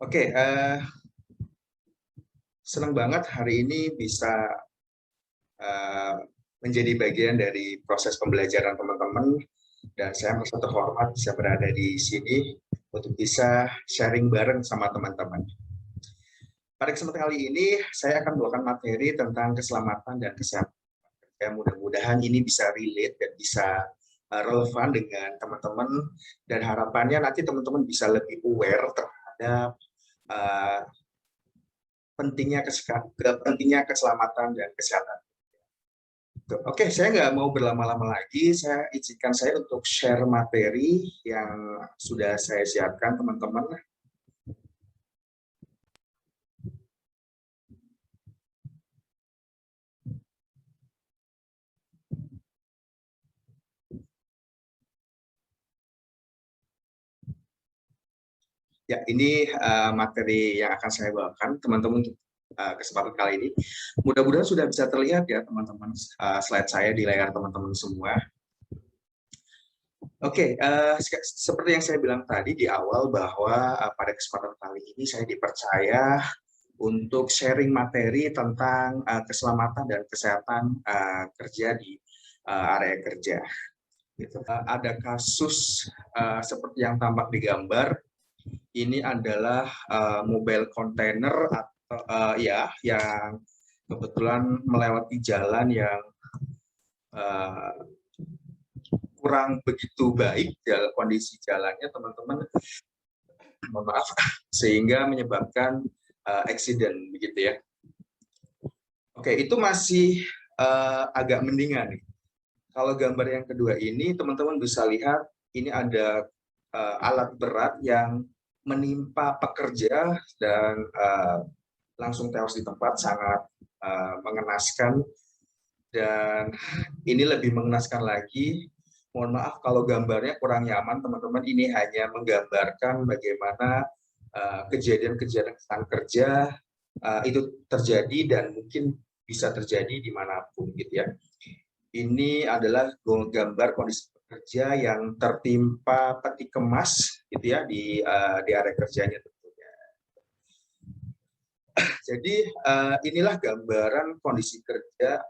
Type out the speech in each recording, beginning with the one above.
Oke, senang banget hari ini bisa menjadi bagian dari proses pembelajaran teman-teman, dan saya merasa terhormat bisa berada di sini untuk bisa sharing bareng sama teman-teman. Pada kesempatan kali ini, saya akan membawakan materi tentang keselamatan dan kesehatan. Ya, mudah-mudahan ini bisa relate dan bisa relevan dengan teman-teman, dan harapannya nanti teman-teman bisa lebih aware terhadap pentingnya keselamatan dan kesehatan. Oke, saya nggak mau berlama-lama lagi. Saya izinkan saya untuk share materi yang sudah saya siapkan, teman-teman. Ya, ini materi yang akan saya bawakan, teman-teman, kesempatan kali ini. Mudah-mudahan sudah bisa terlihat ya, teman-teman, slide saya di layar teman-teman semua. Oke, seperti yang saya bilang tadi di awal bahwa pada kesempatan kali ini saya dipercaya untuk sharing materi tentang keselamatan dan kesehatan kerja di area kerja. Gitu. Ada kasus seperti yang tampak di gambar. Ini adalah mobile container atau yang kebetulan melewati jalan yang kurang begitu baik dalam kondisi jalannya, teman-teman. Mohon maaf, sehingga menyebabkan accident begitu ya. Oke, itu masih agak mendingan nih. Kalau gambar yang kedua ini, teman-teman bisa lihat ini ada alat berat yang menimpa pekerja dan langsung tewas di tempat, sangat mengenaskan. Dan ini lebih mengenaskan lagi. Mohon maaf kalau gambarnya kurang nyaman, teman-teman. Ini hanya menggambarkan bagaimana kejadian-kejadian kerja itu terjadi dan mungkin bisa terjadi dimanapun gitu ya. Ini adalah gambar kondisi pekerja yang tertimpa peti kemas gitu ya di area kerjanya tentunya. Jadi inilah gambaran kondisi kerja,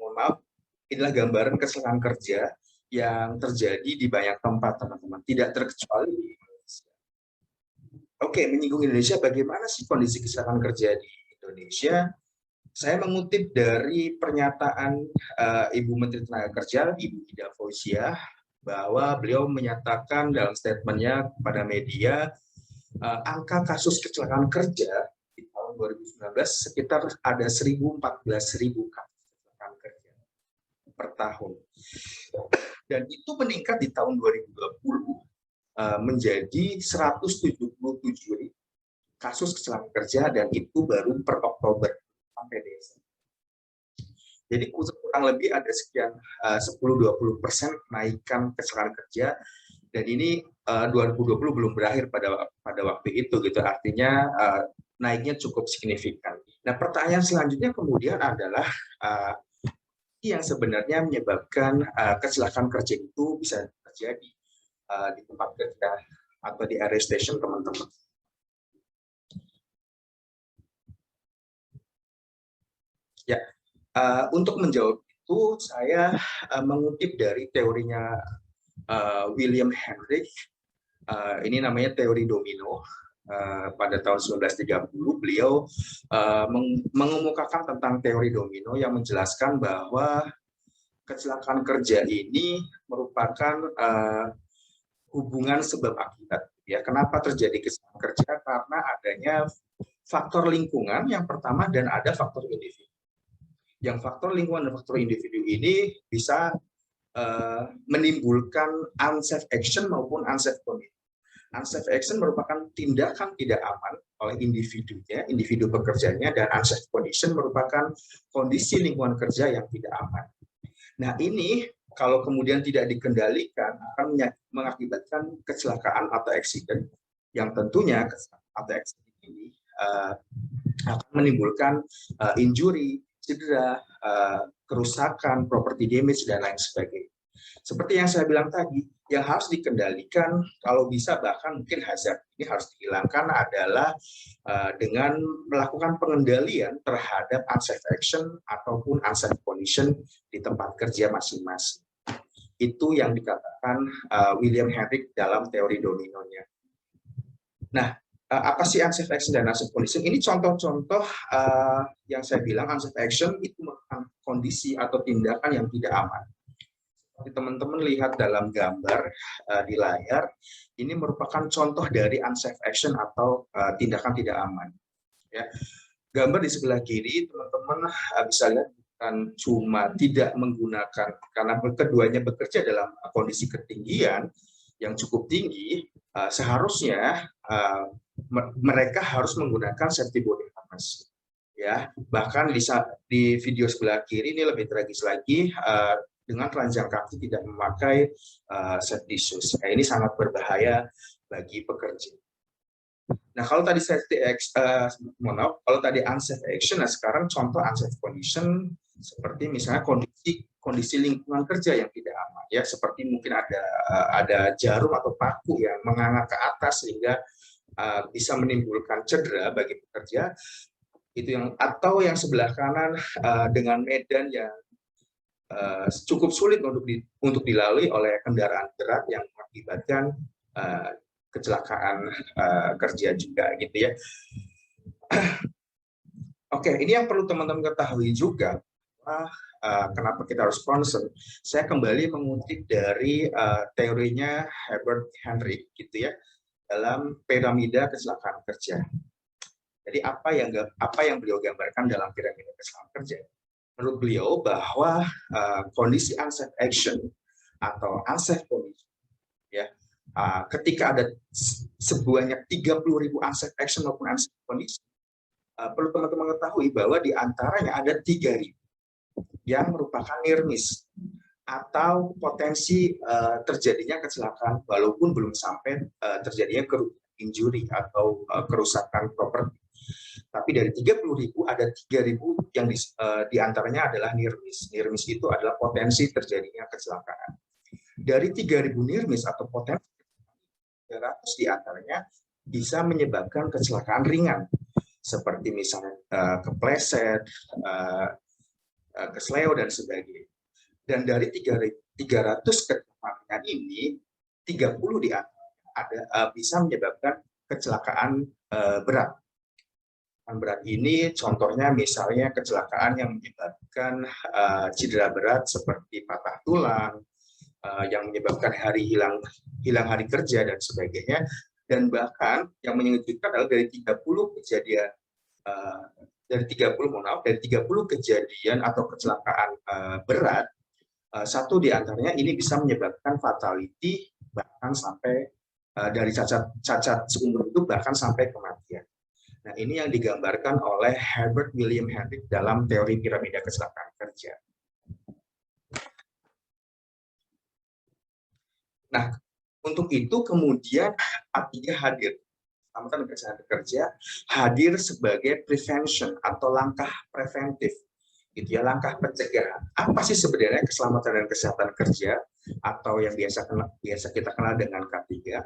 mohon maaf, inilah gambaran kecelakaan kerja yang terjadi di banyak tempat, teman-teman, tidak terkecuali di Indonesia. Oke, menyinggung Indonesia, bagaimana sih kondisi kecelakaan kerja di Indonesia? Saya mengutip dari pernyataan Ibu Menteri Tenaga Kerja, Ibu Ida Fauzia, bahwa beliau menyatakan dalam statementnya kepada media, angka kasus kecelakaan kerja di tahun 2019 sekitar ada 14.000 kasus kecelakaan kerja per tahun. Dan itu meningkat di tahun 2020 menjadi 177.000 kasus kecelakaan kerja, dan itu baru per Oktober sampai Desember. Jadi kurang lebih ada sekian 10-20% kenaikan kecelakaan kerja, dan ini 2020 belum berakhir pada waktu itu gitu. Artinya naiknya cukup signifikan. Nah, pertanyaan selanjutnya kemudian adalah yang sebenarnya menyebabkan kecelakaan kerja itu bisa terjadi di tempat kerja atau di area station, teman-teman. Ya, untuk menjawab itu saya mengutip dari teorinya William Hendrick. Ini namanya teori domino. Pada tahun 1930 beliau mengemukakan tentang teori domino yang menjelaskan bahwa kecelakaan kerja ini merupakan hubungan sebab akibat. Ya, kenapa terjadi kecelakaan kerja? Karena adanya faktor lingkungan yang pertama dan ada faktor individu. Yang faktor lingkungan dan faktor individu ini bisa menimbulkan unsafe action maupun unsafe condition. Unsafe action merupakan tindakan tidak aman oleh individunya, individu pekerjanya, dan unsafe condition merupakan kondisi lingkungan kerja yang tidak aman. Nah, ini kalau kemudian tidak dikendalikan akan mengakibatkan kecelakaan atau accident, yang tentunya atau accident ini akan menimbulkan injury, cedera, kerusakan, property damage, dan lain sebagainya. Seperti yang saya bilang tadi, yang harus dikendalikan, kalau bisa bahkan mungkin hazard ini harus dihilangkan adalah dengan melakukan pengendalian terhadap unsafe action ataupun unsafe condition di tempat kerja masing-masing. Itu yang dikatakan William Henry dalam teori dominonya. Nah, apa sih unsafe action dan unsafe condition? Ini contoh-contoh yang saya bilang unsafe action itu merupakan kondisi atau tindakan yang tidak aman. Teman-teman lihat dalam gambar di layar, ini merupakan contoh dari unsafe action atau tindakan tidak aman. Ya. Gambar di sebelah kiri, teman-teman bisa lihat bukan cuma tidak menggunakan, karena keduanya bekerja dalam kondisi ketinggian yang cukup tinggi, seharusnya mereka harus menggunakan safety body harness. Ya, bahkan di video sebelah kiri ini lebih tragis lagi, dengan telanjang kaki tidak memakai safety shoes. Nah, ini sangat berbahaya bagi pekerja. Nah, kalau tadi kalau tadi unsafe action, nah sekarang contoh unsafe condition seperti misalnya kondisi lingkungan kerja yang tidak aman, ya, seperti mungkin ada jarum atau paku yang menganga ke atas sehingga bisa menimbulkan cedera bagi pekerja. Itu atau yang sebelah kanan dengan medan yang cukup sulit untuk dilalui oleh kendaraan berat yang mengakibatkan kecelakaan kerja juga, gitu ya. Oke, ini yang perlu teman-teman ketahui juga. Kenapa kita harus concern? Saya kembali mengutip dari teorinya Herbert Henry, gitu ya, dalam piramida kecelakaan kerja. Jadi apa yang beliau gambarkan dalam piramida kecelakaan kerja? Menurut beliau bahwa kondisi unsafe action atau unsafe condition, ya, ketika ada sebanyak 30.000 unsafe action maupun unsafe condition, perlu teman-teman ketahui bahwa di antaranya ada 3.000 yang merupakan near miss atau potensi terjadinya kecelakaan walaupun belum sampai terjadinya injury atau kerusakan properti. Tapi dari 30.000 ada 3.000 yang diantaranya adalah near miss. Near miss itu adalah potensi terjadinya kecelakaan. Dari 3.000 near miss atau potensi 300 diantaranya bisa menyebabkan kecelakaan ringan, seperti misalnya kepleset, kesleo dan sebagainya. Dan dari 300 kecelakaan ini, 30 diantaranya bisa menyebabkan kecelakaan berat. Berat ini contohnya misalnya kecelakaan yang menyebabkan cedera berat seperti patah tulang, yang menyebabkan hilang hari kerja dan sebagainya. Dan bahkan yang menyejukkan adalah dari 30 kejadian dari 30 kejadian atau kecelakaan berat, satu diantaranya ini bisa menyebabkan fatality bahkan sampai dari cacat seumur hidup bahkan sampai kematian. Nah, ini yang digambarkan oleh Herbert William Henry dalam teori piramida kecelakaan kerja. Nah, untuk itu kemudian A3 hadir. Keselamatan Kesehatan Kerja hadir sebagai prevention atau langkah preventif. Gitu ya, langkah pencegahan. Apa sih sebenarnya keselamatan dan kesehatan kerja atau yang biasa kita kenal dengan K3?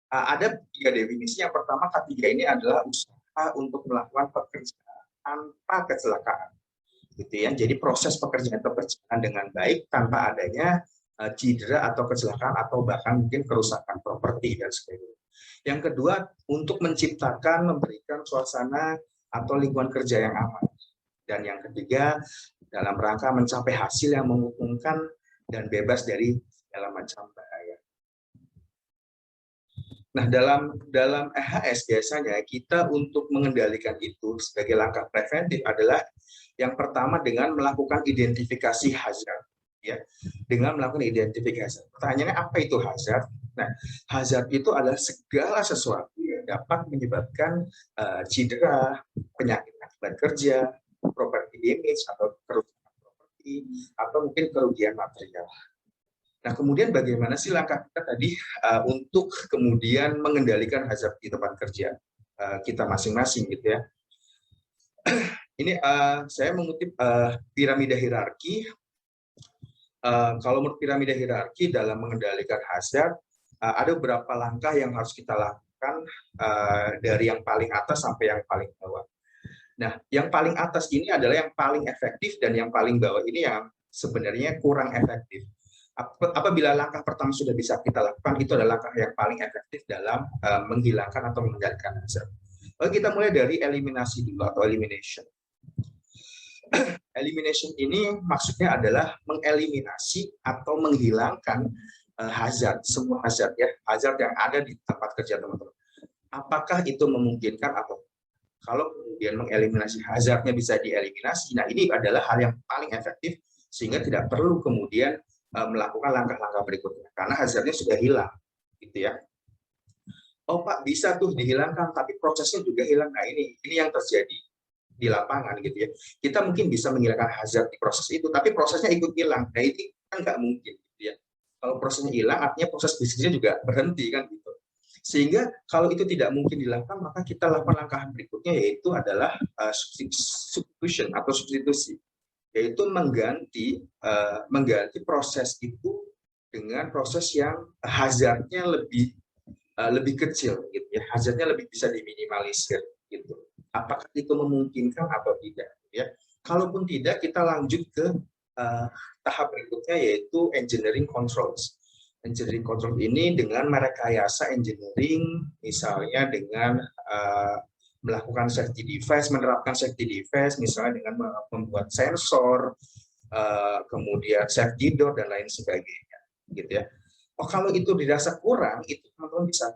Ada 3 definisi. Yang pertama, K3 ini adalah usaha untuk melakukan pekerjaan tanpa kecelakaan, gitu ya. Jadi proses pekerjaan dengan baik tanpa adanya cedera atau kecelakaan atau bahkan mungkin kerusakan properti dan sebagainya. Yang kedua, untuk memberikan suasana atau lingkungan kerja yang aman. Dan yang ketiga, dalam rangka mencapai hasil yang menguntungkan dan bebas dari segala macam bahaya. Nah, dalam EHS biasanya kita untuk mengendalikan itu sebagai langkah preventif adalah yang pertama dengan melakukan identifikasi hazard, ya. Dengan melakukan identifikasi. Pertanyaannya apa itu hazard? Nah, hazard itu adalah segala sesuatu yang dapat menyebabkan cedera, penyakit akibat kerja, property damage atau kerusakan properti, atau mungkin kerugian material. Nah, kemudian bagaimana sih langkah kita tadi untuk kemudian mengendalikan hazard di tempat kerja kita masing-masing, gitu ya. Ini saya mengutip piramida hierarki Kalau menurut piramida hierarki dalam mengendalikan hazard, ada beberapa langkah yang harus kita lakukan dari yang paling atas sampai yang paling bawah. Nah, yang paling atas ini adalah yang paling efektif dan yang paling bawah ini yang sebenarnya kurang efektif. Apabila langkah pertama sudah bisa kita lakukan, itu adalah langkah yang paling efektif dalam menghilangkan atau mengendalikan hazard. Lalu kita mulai dari eliminasi dulu atau elimination. Elimination ini maksudnya adalah mengeliminasi atau menghilangkan hazard, semua hazard ya, hazard yang ada di tempat kerja teman-teman. Apakah itu memungkinkan atau kalau kemudian mengeliminasi hazardnya bisa dieliminasi, nah ini adalah hal yang paling efektif sehingga tidak perlu kemudian melakukan langkah-langkah berikutnya karena hazardnya sudah hilang, gitu ya. Oh Pak, bisa tuh dihilangkan, tapi prosesnya juga hilang. Nah ini yang terjadi di lapangan gitu ya. Kita mungkin bisa menghilangkan hazard di proses itu, tapi prosesnya ikut hilang. Nah itu kan nggak mungkin gitu ya. Kalau prosesnya hilang, artinya proses bisnisnya juga berhenti kan gitu. Sehingga kalau itu tidak mungkin dilakukan, maka kita lakukan langkah berikutnya yaitu adalah substitution atau substitusi, yaitu mengganti proses itu dengan proses yang hazardnya lebih kecil gitu ya, hazardnya lebih bisa diminimalisir gitu. Apakah itu memungkinkan atau tidak ya? Kalaupun tidak, kita lanjut ke tahap berikutnya yaitu engineering controls. Engineering control ini dengan merekayasa engineering, misalnya dengan melakukan safety device, menerapkan safety device, misalnya dengan membuat sensor, kemudian safety door dan lain sebagainya, gitu ya. Oh, kalau itu dirasa kurang, itu teman-teman bisa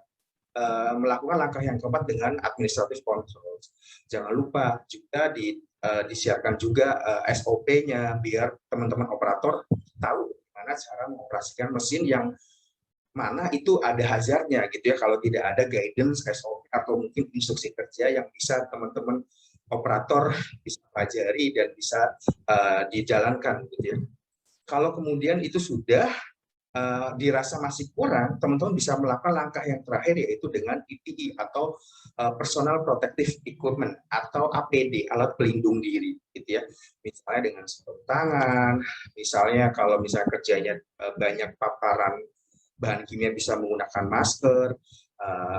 melakukan langkah yang keempat dengan administrative control. Jangan lupa juga disiapkan juga SOP-nya biar teman-teman operator tahu bagaimana cara mengoperasikan mesin yang mana itu ada hazardnya gitu ya. Kalau tidak ada guidance SOP atau mungkin instruksi kerja yang bisa teman-teman operator bisa pelajari dan bisa dijalankan gitu ya. Kalau kemudian itu sudah dirasa masih kurang, teman-teman bisa melakukan langkah yang terakhir yaitu dengan PPE atau Personal Protective Equipment atau APD, alat pelindung diri, gitu ya. Misalnya dengan sarung tangan, misalnya kalau misalnya kerjanya banyak paparan bahan kimia bisa menggunakan masker,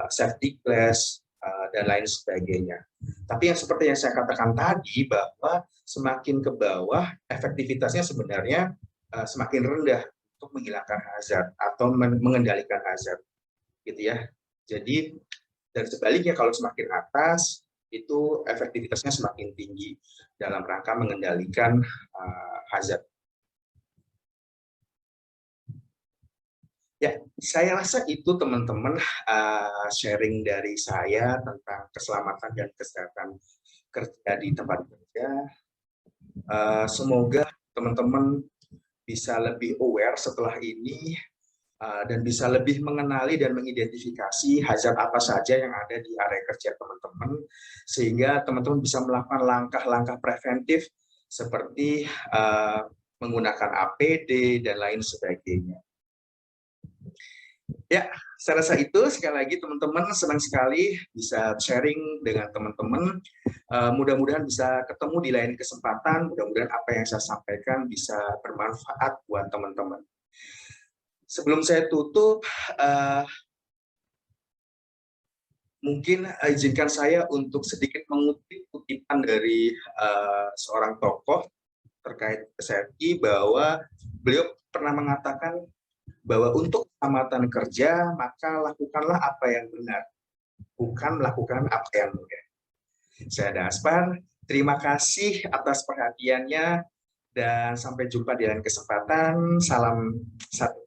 safety glass, dan lain sebagainya. Tapi yang seperti yang saya katakan tadi bahwa semakin ke bawah efektivitasnya sebenarnya semakin rendah untuk menghilangkan hazard atau mengendalikan hazard, gitu ya. Jadi dan sebaliknya kalau semakin atas itu efektivitasnya semakin tinggi dalam rangka mengendalikan hazard. Ya, saya rasa itu teman-teman sharing dari saya tentang keselamatan dan kesehatan kerja di tempat kerja. Semoga teman-teman bisa lebih aware setelah ini dan bisa lebih mengenali dan mengidentifikasi hazard apa saja yang ada di area kerja teman-teman, sehingga teman-teman bisa melakukan langkah-langkah preventif seperti menggunakan APD dan lain sebagainya. Ya, saya rasa itu. Sekali lagi teman-teman, senang sekali bisa sharing dengan teman-teman. Mudah-mudahan bisa ketemu di lain kesempatan. Mudah-mudahan apa yang saya sampaikan bisa bermanfaat buat teman-teman. Sebelum saya tutup, mungkin izinkan saya untuk sedikit mengutip kutipan dari seorang tokoh terkait SFI, bahwa beliau pernah mengatakan bahwa untuk keselamatan kerja, maka lakukanlah apa yang benar, bukan melakukan apa yang mudah. Saya Daspar, terima kasih atas perhatiannya, dan sampai jumpa di lain kesempatan. Salam satu.